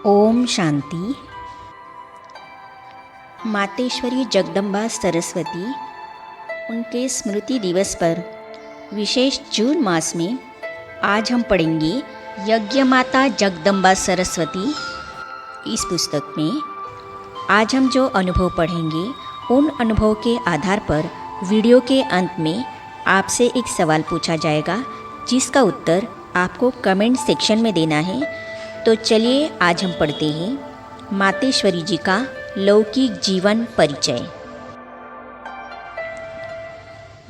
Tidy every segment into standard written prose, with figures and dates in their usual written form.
ओम शांति। मातेश्वरी जगदम्बा सरस्वती उनके स्मृति दिवस पर विशेष जून मास में आज हम पढ़ेंगे यज्ञ माता जगदम्बा सरस्वती। इस पुस्तक में आज हम जो अनुभव पढ़ेंगे उन अनुभव के आधार पर वीडियो के अंत में आपसे एक सवाल पूछा जाएगा जिसका उत्तर आपको कमेंट सेक्शन में देना है। तो चलिए आज हम पढ़ते हैं मातेश्वरी जी का लौकिक जीवन परिचय।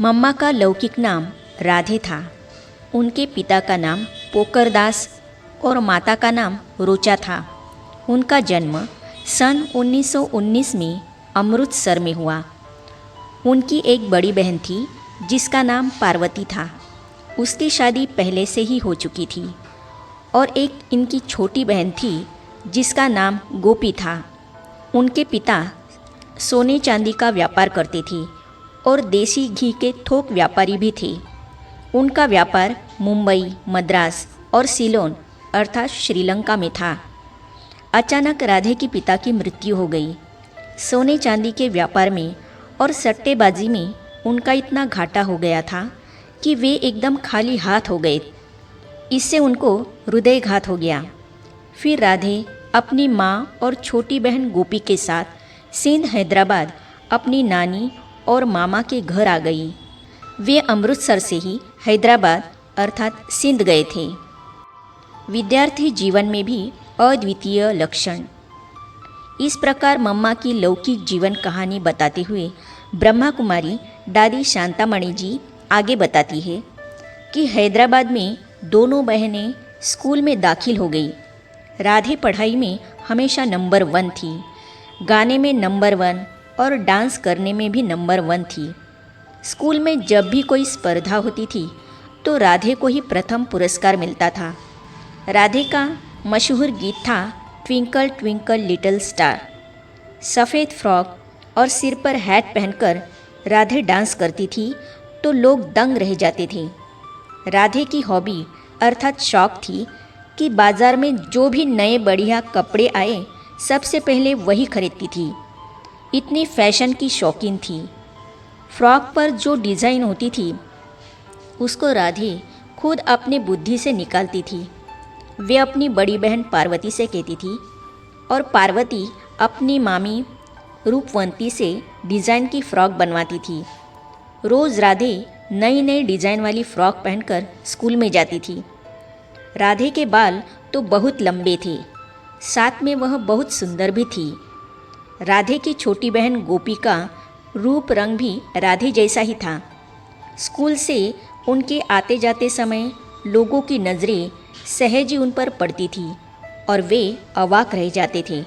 मम्मा का लौकिक नाम राधे था। उनके पिता का नाम पोकरदास और माता का नाम रोचा था। उनका जन्म सन 1919 में अमृतसर में हुआ। उनकी एक बड़ी बहन थी जिसका नाम पार्वती था। उसकी शादी पहले से ही हो चुकी थी और एक इनकी छोटी बहन थी जिसका नाम गोपी था। उनके पिता सोने चांदी का व्यापार करते थे और देसी घी के थोक व्यापारी भी थे। उनका व्यापार मुंबई, मद्रास और सिलोन अर्थात श्रीलंका में था। अचानक राधे के पिता की मृत्यु हो गई। सोने चांदी के व्यापार में और सट्टेबाजी में उनका इतना घाटा हो गया था कि वे एकदम खाली हाथ हो गए। इससे उनको हृदयघात हो गया। फिर राधे अपनी माँ और छोटी बहन गोपी के साथ सिंध हैदराबाद अपनी नानी और मामा के घर आ गई। वे अमृतसर से ही हैदराबाद अर्थात सिंध गए थे। विद्यार्थी जीवन में भी अद्वितीय लक्षण। इस प्रकार मम्मा की लौकिक जीवन कहानी बताते हुए ब्रह्मा कुमारी दादी शांतामणि जी आगे बताती है कि हैदराबाद में दोनों बहनें स्कूल में दाखिल हो गई। राधे पढ़ाई में हमेशा नंबर 1 थी, गाने में नंबर 1 और डांस करने में भी नंबर 1 थी। स्कूल में जब भी कोई स्पर्धा होती थी तो राधे को ही प्रथम पुरस्कार मिलता था। राधे का मशहूर गीत था ट्विंकल ट्विंकल लिटिल स्टार। सफ़ेद फ्रॉक और सिर पर हैट पहनकर राधे डांस करती थी तो लोग दंग रह जाते थे। राधे की हॉबी अर्थात शौक थी कि बाज़ार में जो भी नए बढ़िया कपड़े आए सबसे पहले वही खरीदती थी। इतनी फैशन की शौकीन थी। फ्रॉक पर जो डिज़ाइन होती थी उसको राधे खुद अपने बुद्धि से निकालती थी। वे अपनी बड़ी बहन पार्वती से कहती थी और पार्वती अपनी मामी रूपवंती से डिज़ाइन की फ़्रॉक बनवाती थी। रोज़ राधे नई नई डिज़ाइन वाली फ़्रॉक पहनकर स्कूल में जाती थी। राधे के बाल तो बहुत लंबे थे, साथ में वह बहुत सुंदर भी थी। राधे की छोटी बहन गोपी का रूप रंग भी राधे जैसा ही था। स्कूल से उनके आते जाते समय लोगों की नज़रें सहज ही उन पर पड़ती थी और वे अवाक रह जाते थे।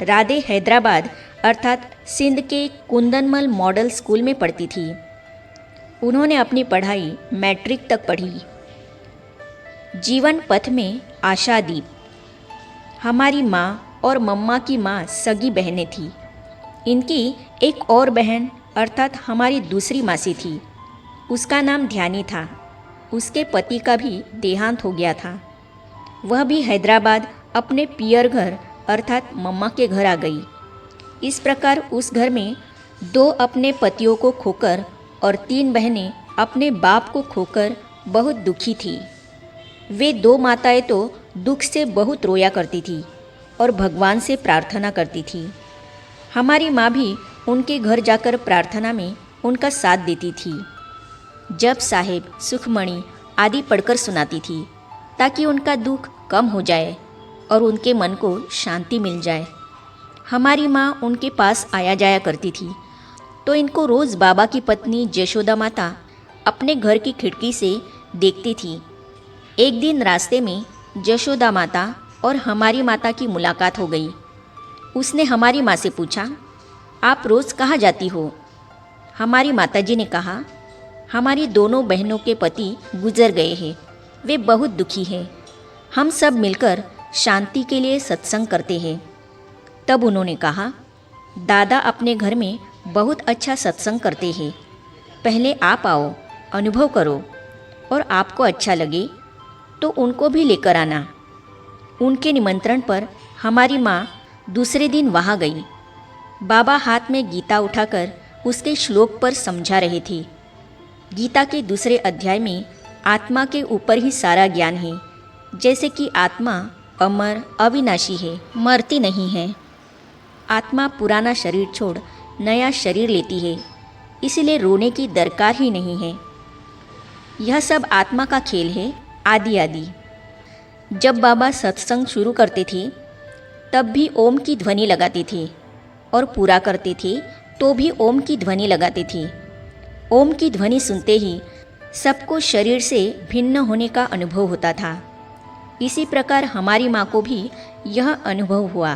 राधे हैदराबाद अर्थात सिंध के कुंदनमल मॉडल स्कूल में पढ़ती थी। उन्होंने अपनी पढ़ाई मैट्रिक तक पढ़ी। जीवन पथ में आशादीप। हमारी माँ और मम्मा की माँ सगी बहनें थीं। इनकी एक और बहन अर्थात हमारी दूसरी मासी थी। उसका नाम ध्यानी था। उसके पति का भी देहांत हो गया था। वह भी हैदराबाद अपने पियर घर अर्थात मम्मा के घर आ गई। इस प्रकार उस घर में 2 अपने पतियों को खोकर और 3 बहनें अपने बाप को खोकर बहुत दुखी थी। वे 2 माताएं तो दुख से बहुत रोया करती थी और भगवान से प्रार्थना करती थी। हमारी माँ भी उनके घर जाकर प्रार्थना में उनका साथ देती थी। जप साहेब, सुखमणि आदि पढ़कर सुनाती थी ताकि उनका दुख कम हो जाए और उनके मन को शांति मिल जाए। हमारी माँ उनके पास आया जाया करती थी तो इनको रोज़ बाबा की पत्नी जशोदा माता अपने घर की खिड़की से देखती थी। एक दिन रास्ते में जशोदा माता और हमारी माता की मुलाकात हो गई। उसने हमारी माँ से पूछा, आप रोज़ कहाँ जाती हो? हमारी माताजी ने कहा, हमारी दोनों बहनों के पति गुजर गए हैं, वे बहुत दुखी हैं। हम सब मिलकर शांति के लिए सत्संग करते हैं। तब उन्होंने कहा, दादा अपने घर में बहुत अच्छा सत्संग करते हैं। पहले आप आओ, अनुभव करो और आपको अच्छा लगे तो उनको भी लेकर आना। उनके निमंत्रण पर हमारी माँ दूसरे दिन वहाँ गई। बाबा हाथ में गीता उठाकर उसके श्लोक पर समझा रहे थे। गीता के दूसरे अध्याय में आत्मा के ऊपर ही सारा ज्ञान है, जैसे कि आत्मा अमर अविनाशी है, मरती नहीं है। आत्मा पुराना शरीर छोड़ नया शरीर लेती है, इसलिए रोने की दरकार ही नहीं है। यह सब आत्मा का खेल है, आदि आदि। जब बाबा सत्संग शुरू करते थे तब भी ओम की ध्वनि लगाते थे, और पूरा करते थे तो भी ओम की ध्वनि लगाते थे। ओम की ध्वनि सुनते ही सबको शरीर से भिन्न होने का अनुभव होता था। इसी प्रकार हमारी माँ को भी यह अनुभव हुआ,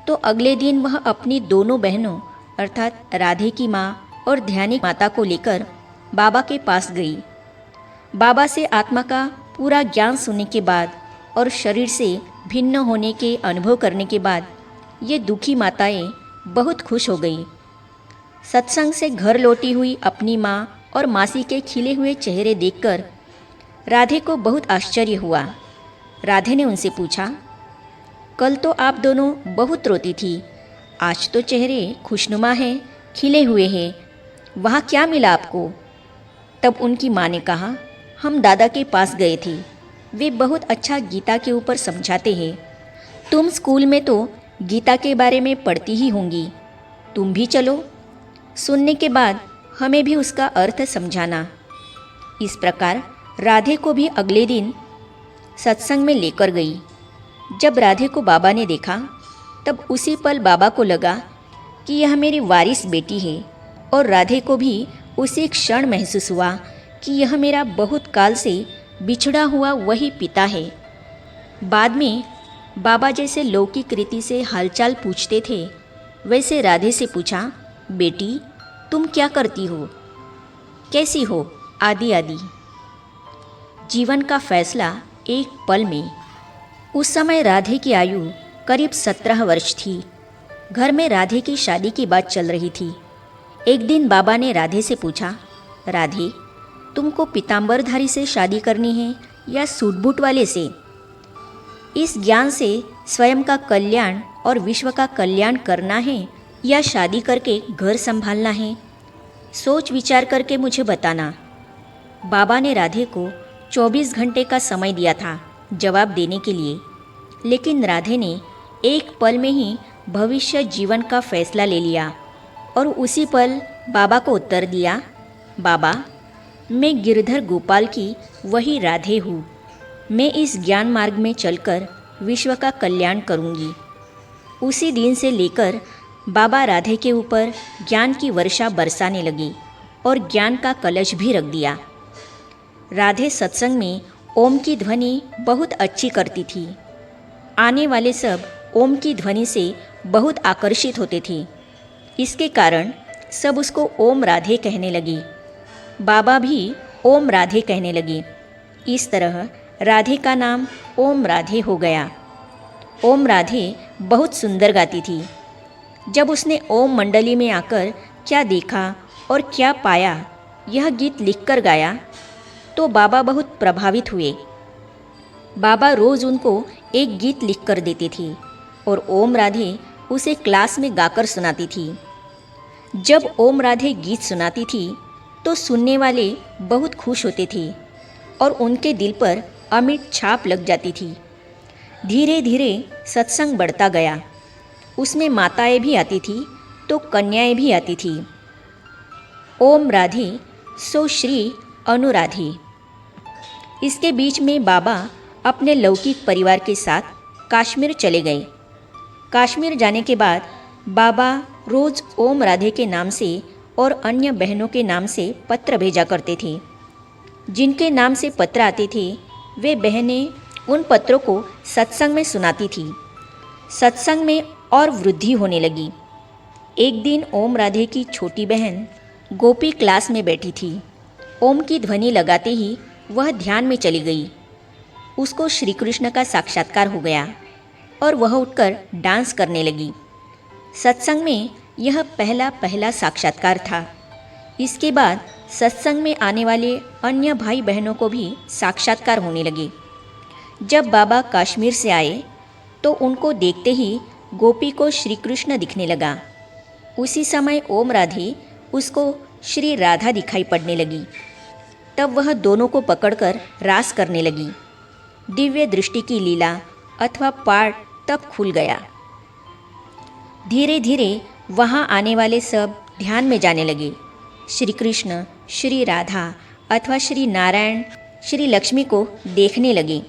तो अगले दिन वह अपनी दोनों बहनों अर्थात राधे की माँ और ध्यानी माता को लेकर बाबा के पास गई। बाबा से आत्मा का पूरा ज्ञान सुनने के बाद और शरीर से भिन्न होने के अनुभव करने के बाद ये दुखी माताएं बहुत खुश हो गई। सत्संग से घर लौटी हुई अपनी माँ और मासी के खिले हुए चेहरे देखकर राधे को बहुत आश्चर्य हुआ। राधे ने उनसे पूछा, कल तो आप दोनों बहुत रोती थी, आज तो चेहरे खुशनुमा हैं, खिले हुए हैं, वहाँ क्या मिला आपको? तब उनकी माँ ने कहा, हम दादा के पास गए थे, वे बहुत अच्छा गीता के ऊपर समझाते हैं। तुम स्कूल में तो गीता के बारे में पढ़ती ही होंगी, तुम भी चलो, सुनने के बाद हमें भी उसका अर्थ समझाना। इस प्रकार राधे को भी अगले दिन सत्संग में लेकर गई। जब राधे को बाबा ने देखा तब उसी पल बाबा को लगा कि यह मेरी वारिस बेटी है, और राधे को भी उसी क्षण महसूस हुआ कि यह मेरा बहुत काल से बिछड़ा हुआ वही पिता है। बाद में बाबा जैसे लौकिक रीति से हालचाल पूछते थे, वैसे राधे से पूछा, बेटी तुम क्या करती हो, कैसी हो, आदि आदि। जीवन का फैसला एक पल में। उस समय राधे की आयु करीब 17 वर्ष थी। घर में राधे की शादी की बात चल रही थी। एक दिन बाबा ने राधे से पूछा, राधे तुमको पीताम्बरधारी से शादी करनी है या सूट बूट वाले से? इस ज्ञान से स्वयं का कल्याण और विश्व का कल्याण करना है या शादी करके घर संभालना है? सोच विचार करके मुझे बताना। बाबा ने राधे को 24 घंटे का समय दिया था जवाब देने के लिए, लेकिन राधे ने एक पल में ही भविष्य जीवन का फैसला ले लिया और उसी पल बाबा को उत्तर दिया, बाबा मैं गिरधर गोपाल की वही राधे हूँ। मैं इस ज्ञान मार्ग में चलकर विश्व का कल्याण करूँगी। उसी दिन से लेकर बाबा राधे के ऊपर ज्ञान की वर्षा बरसाने लगी और ज्ञान का कलश भी रख दिया। राधे सत्संग में ओम की ध्वनि बहुत अच्छी करती थी। आने वाले सब ओम की ध्वनि से बहुत आकर्षित होते थे। इसके कारण सब उसको ओम राधे कहने लगे। बाबा भी ओम राधे कहने लगे। इस तरह राधे का नाम ओम राधे हो गया। ओम राधे बहुत सुंदर गाती थी। जब उसने ओम मंडली में आकर क्या देखा और क्या पाया यह गीत लिखकर गाया तो बाबा बहुत प्रभावित हुए। बाबा रोज़ उनको एक गीत लिख कर देते थे और ओम राधे उसे क्लास में गाकर सुनाती थी। जब ओम राधे गीत सुनाती थी तो सुनने वाले बहुत खुश होते थे और उनके दिल पर अमिट छाप लग जाती थी। धीरे धीरे सत्संग बढ़ता गया। उसमें माताएं भी आती थी तो कन्याएं भी आती थी। ओम राधे सो श्री अनुराधे। इसके बीच में बाबा अपने लौकिक परिवार के साथ कश्मीर चले गए। कश्मीर जाने के बाद बाबा रोज़ ओम राधे के नाम से और अन्य बहनों के नाम से पत्र भेजा करते थे। जिनके नाम से पत्र आते थे वे बहनें उन पत्रों को सत्संग में सुनाती थी। सत्संग में और वृद्धि होने लगी। एक दिन ओम राधे की छोटी बहन गोपी क्लास में बैठी थी। ओम की ध्वनि लगाते ही वह ध्यान में चली गई। उसको श्री कृष्ण का साक्षात्कार हो गया और वह उठकर डांस करने लगी। सत्संग में यह पहला साक्षात्कार था। इसके बाद सत्संग में आने वाले अन्य भाई बहनों को भी साक्षात्कार होने लगे। जब बाबा कश्मीर से आए तो उनको देखते ही गोपी को श्री कृष्ण दिखने लगा। उसी समय ओम राधे उसको श्री राधा दिखाई पड़ने लगी। तब वह दोनों को पकड़कर रास करने लगी। दिव्य दृष्टि की लीला अथवा पाठ तब खुल गया। धीरे धीरे वहाँ आने वाले सब ध्यान में जाने लगे। श्री कृष्ण, श्री राधा अथवा श्री नारायण, श्री लक्ष्मी को देखने लगे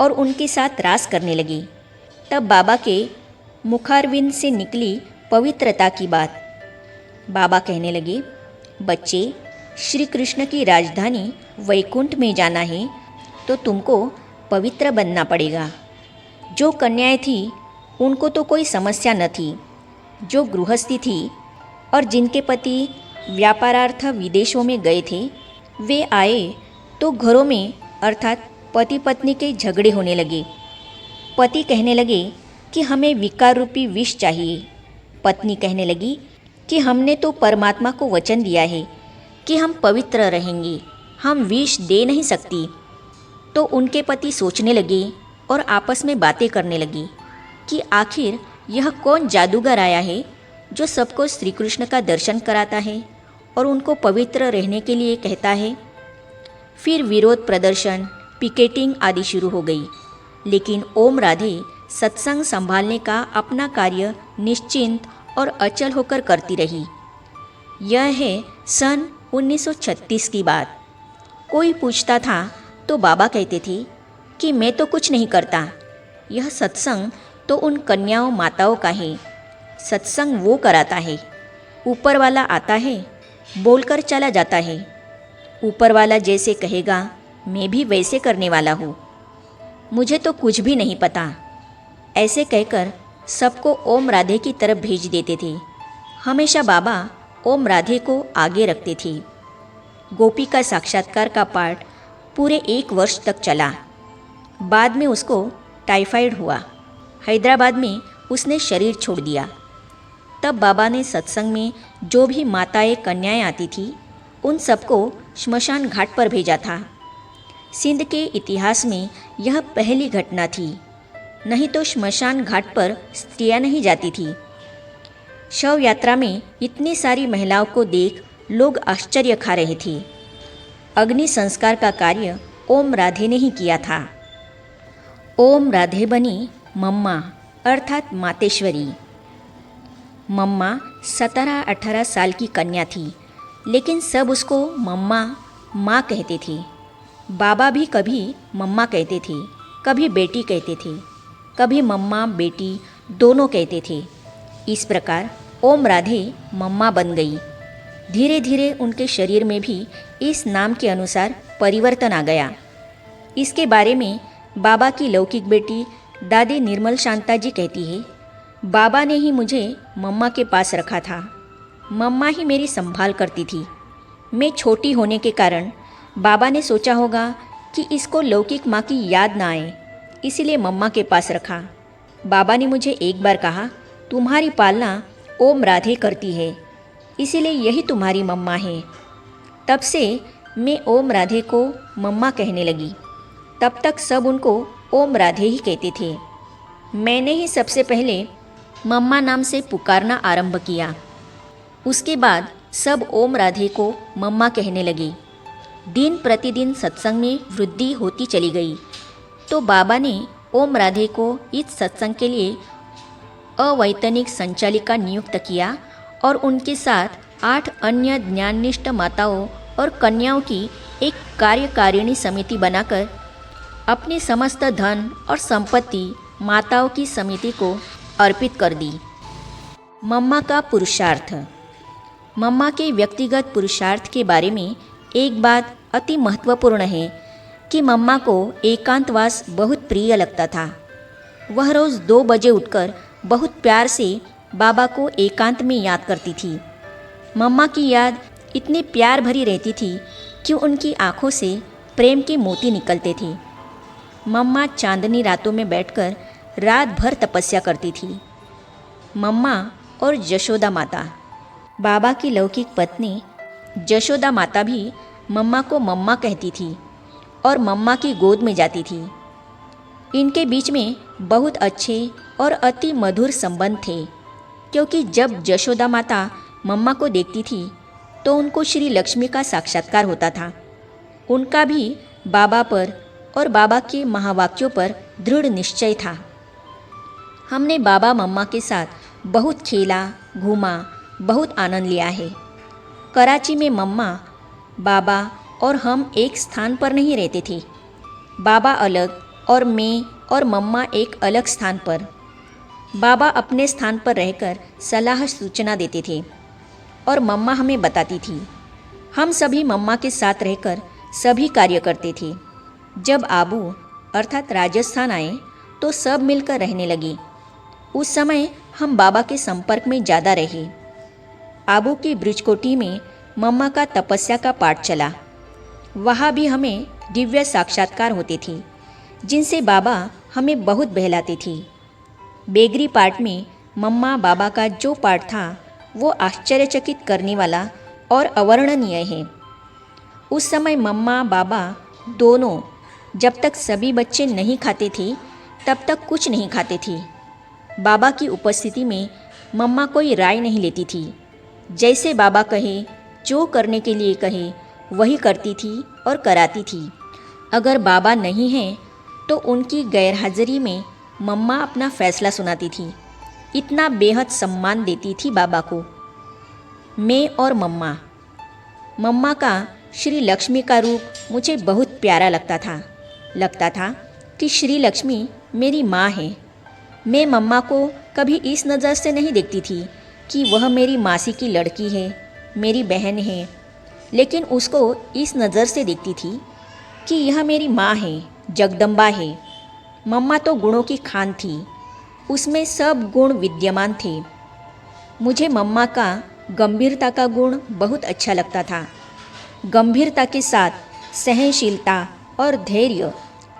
और उनके साथ रास करने लगे। तब बाबा के मुखारविंद से निकली पवित्रता की बात। बाबा कहने लगे, बच्चे, श्री कृष्ण की राजधानी वैकुंठ में जाना है तो तुमको पवित्र बनना पड़ेगा। जो कन्याएं थी उनको तो कोई समस्या न थी। जो गृहस्थी थी और जिनके पति व्यापारार्थ विदेशों में गए थे, वे आए तो घरों में अर्थात पति पत्नी के झगड़े होने लगे। पति कहने लगे कि हमें विकार रूपी विष चाहिए। पत्नी कहने लगी कि हमने तो परमात्मा को वचन दिया है कि हम पवित्र रहेंगे, हम विष दे नहीं सकती। तो उनके पति सोचने लगे और आपस में बातें करने लगे कि आखिर यह कौन जादूगर आया है जो सबको श्री कृष्ण का दर्शन कराता है और उनको पवित्र रहने के लिए कहता है। फिर विरोध प्रदर्शन, पिकेटिंग आदि शुरू हो गई। लेकिन ओम राधे सत्संग संभालने का अपना कार्य निश्चिंत और अचल होकर करती रही। यह है सन 1936 की बात। कोई पूछता था तो बाबा कहते थे कि मैं तो कुछ नहीं करता, यह सत्संग तो उन कन्याओं माताओं का है। सत्संग वो कराता है। ऊपर वाला आता है, बोलकर चला जाता है। ऊपर वाला जैसे कहेगा मैं भी वैसे करने वाला हूँ। मुझे तो कुछ भी नहीं पता। ऐसे कहकर सबको ओम राधे की तरफ भेज देते थे। हमेशा बाबा ओम राधे को आगे रखते थे। गोपी का साक्षात्कार का पाठ पूरे 1 वर्ष तक चला। बाद में उसको टाइफाइड हुआ। हैदराबाद में उसने शरीर छोड़ दिया। तब बाबा ने सत्संग में जो भी माताएं कन्याएं आती थी उन सबको श्मशान घाट पर भेजा था। सिंध के इतिहास में यह पहली घटना थी। नहीं तो श्मशान घाट पर स्त्रियां नहीं जाती थी। शव यात्रा में इतनी सारी महिलाओं को देख लोग आश्चर्य खा रहे थे। अग्नि संस्कार का कार्य ओम राधे ने ही किया था। ओम राधे बनी मम्मा अर्थात मातेश्वरी। मम्मा 17-18 साल की कन्या थी, लेकिन सब उसको मम्मा माँ कहते थे। बाबा भी कभी मम्मा कहते थे, कभी बेटी कहते थे, कभी मम्मा बेटी दोनों कहते थे। इस प्रकार ओम राधे मम्मा बन गई। धीरे धीरे उनके शरीर में भी इस नाम के अनुसार परिवर्तन आ गया। इसके बारे में बाबा की लौकिक बेटी दादी निर्मल शांता जी कहती है, बाबा ने ही मुझे मम्मा के पास रखा था। मम्मा ही मेरी संभाल करती थी। मैं छोटी होने के कारण बाबा ने सोचा होगा कि इसको लौकिक माँ की याद ना आए, इसीलिए मम्मा के पास रखा। बाबा ने मुझे एक बार कहा, तुम्हारी पालना ओम राधे करती है, इसीलिए यही तुम्हारी मम्मा है। तब से मैं ओम राधे को मम्मा कहने लगी। तब तक सब उनको ओम राधे ही कहते थे। मैंने ही सबसे पहले मम्मा नाम से पुकारना आरंभ किया। उसके बाद सब ओम राधे को मम्मा कहने लगे। दिन प्रतिदिन सत्संग में वृद्धि होती चली गई। तो बाबा ने ओम राधे को इस सत्संग के लिए अवैतनिक संचालिका नियुक्त किया और उनके साथ 8 अन्य ज्ञाननिष्ठ माताओं और कन्याओं की एक कार्यकारिणी समिति बनाकर अपनी समस्त धन और संपत्ति माताओं की समिति को अर्पित कर दी। मम्मा का पुरुषार्थ। मम्मा के व्यक्तिगत पुरुषार्थ के बारे में एक बात अति महत्वपूर्ण है कि मम्मा को एकांतवास बहुत प्रिय लगता था। वह रोज़ 2 बजे उठकर बहुत प्यार से बाबा को एकांत में याद करती थी। मम्मा की याद इतनी प्यार भरी रहती थी कि उनकी आँखों से प्रेम के मोती निकलते थे। मम्मा चांदनी रातों में बैठकर रात भर तपस्या करती थी। मम्मा और जशोदा माता। बाबा की लौकिक पत्नी जशोदा माता भी मम्मा को मम्मा कहती थी और मम्मा की गोद में जाती थी। इनके बीच में बहुत अच्छे और अति मधुर संबंध थे, क्योंकि जब यशोदा माता मम्मा को देखती थी तो उनको श्री लक्ष्मी का साक्षात्कार होता था। उनका भी बाबा पर और बाबा के महावाक्यों पर दृढ़ निश्चय था। हमने बाबा मम्मा के साथ बहुत खेला, घूमा, बहुत आनंद लिया है। कराची में मम्मा, बाबा और हम एक स्थान पर नहीं रहते थे। बाबा अलग और मैं और मम्मा एक अलग स्थान पर। बाबा अपने स्थान पर रहकर सलाह सूचना देते थे और मम्मा हमें बताती थी। हम सभी मम्मा के साथ रहकर सभी कार्य करते थे। जब आबू अर्थात राजस्थान आए तो सब मिलकर रहने लगे। उस समय हम बाबा के संपर्क में ज़्यादा रहे। आबू की ब्रिजकोटी में मम्मा का तपस्या का पाठ चला। वहाँ भी हमें दिव्य साक्षात्कार होते थे, जिनसे बाबा हमें बहुत बहलाते थे। बेगरी पाठ में मम्मा बाबा का जो पाठ था वो आश्चर्यचकित करने वाला और अवर्णनीय है। उस समय मम्मा बाबा दोनों जब तक सभी बच्चे नहीं खाते थे तब तक कुछ नहीं खाते थे। बाबा की उपस्थिति में मम्मा कोई राय नहीं लेती थी। जैसे बाबा कहे, जो करने के लिए कहे वही करती थी और कराती थी। अगर बाबा नहीं हैं तो उनकी गैरहाजिरी में मम्मा अपना फैसला सुनाती थी। इतना बेहद सम्मान देती थी बाबा को। मैं और मम्मा, मम्मा का श्री लक्ष्मी का रूप मुझे बहुत प्यारा लगता था कि श्री लक्ष्मी मेरी माँ है। मैं मम्मा को कभी इस नज़र से नहीं देखती थी कि वह मेरी मासी की लड़की है, मेरी बहन है, लेकिन उसको इस नज़र से देखती थी कि यह मेरी माँ है, जगदम्बा है। मम्मा तो गुणों की खान थी, उसमें सब गुण विद्यमान थे। मुझे मम्मा का गंभीरता का गुण बहुत अच्छा लगता था। गंभीरता के साथ सहनशीलता और धैर्य,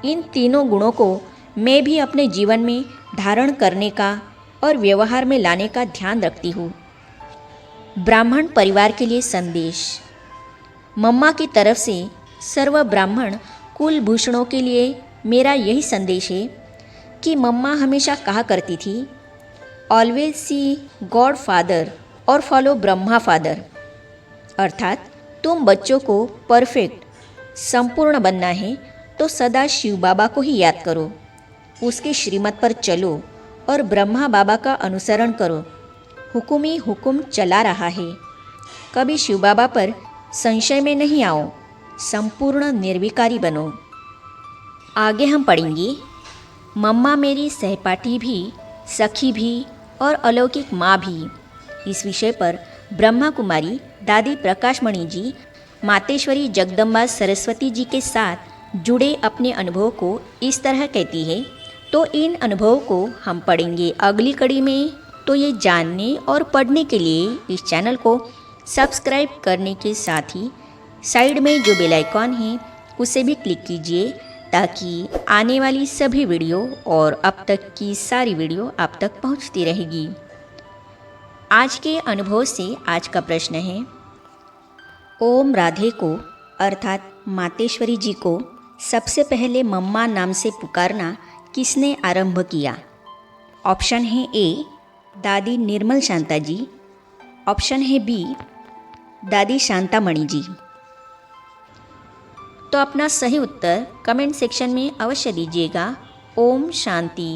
इन तीनों गुणों को मैं भी अपने जीवन में धारण करने का और व्यवहार में लाने का ध्यान रखती हूँ। ब्राह्मण परिवार के लिए संदेश। मम्मा की तरफ से सर्व ब्राह्मण कुलभूषणों के लिए मेरा यही संदेश है कि मम्मा हमेशा कहा करती थी, ऑलवेज सी गॉड फादर और फॉलो ब्रह्मा फादर। अर्थात तुम बच्चों को परफेक्ट, संपूर्ण बनना है तो सदा शिव बाबा को ही याद करो, उसके श्रीमत पर चलो और ब्रह्मा बाबा का अनुसरण करो। हुकुम ही हुकुम चला रहा है। कभी शिव बाबा पर संशय में नहीं आओ, संपूर्ण निर्विकारी बनो। आगे हम पढ़ेंगे, मम्मा मेरी सहपाठी भी, सखी भी और अलौकिक माँ भी। इस विषय पर ब्रह्मा कुमारी दादी प्रकाशमणि जी मातेश्वरी जगदम्बा सरस्वती जी के साथ जुड़े अपने अनुभव को इस तरह कहती है। तो इन अनुभवों को हम पढ़ेंगे अगली कड़ी में। तो ये जानने और पढ़ने के लिए इस चैनल को सब्सक्राइब करने के साथ ही साइड में जो बेल आइकॉन है उसे भी क्लिक कीजिए, ताकि आने वाली सभी वीडियो और अब तक की सारी वीडियो आप तक पहुंचती रहेगी। आज के अनुभव से आज का प्रश्न है, ओम राधे को अर्थात मातेश्वरी जी को सबसे पहले मम्मा नाम से पुकारना किसने आरंभ किया? ऑप्शन है ए, दादी निर्मल शांता जी। ऑप्शन है बी, दादी शांतामणि जी। तो अपना सही उत्तर कमेंट सेक्शन में अवश्य दीजिएगा। ओम शांति।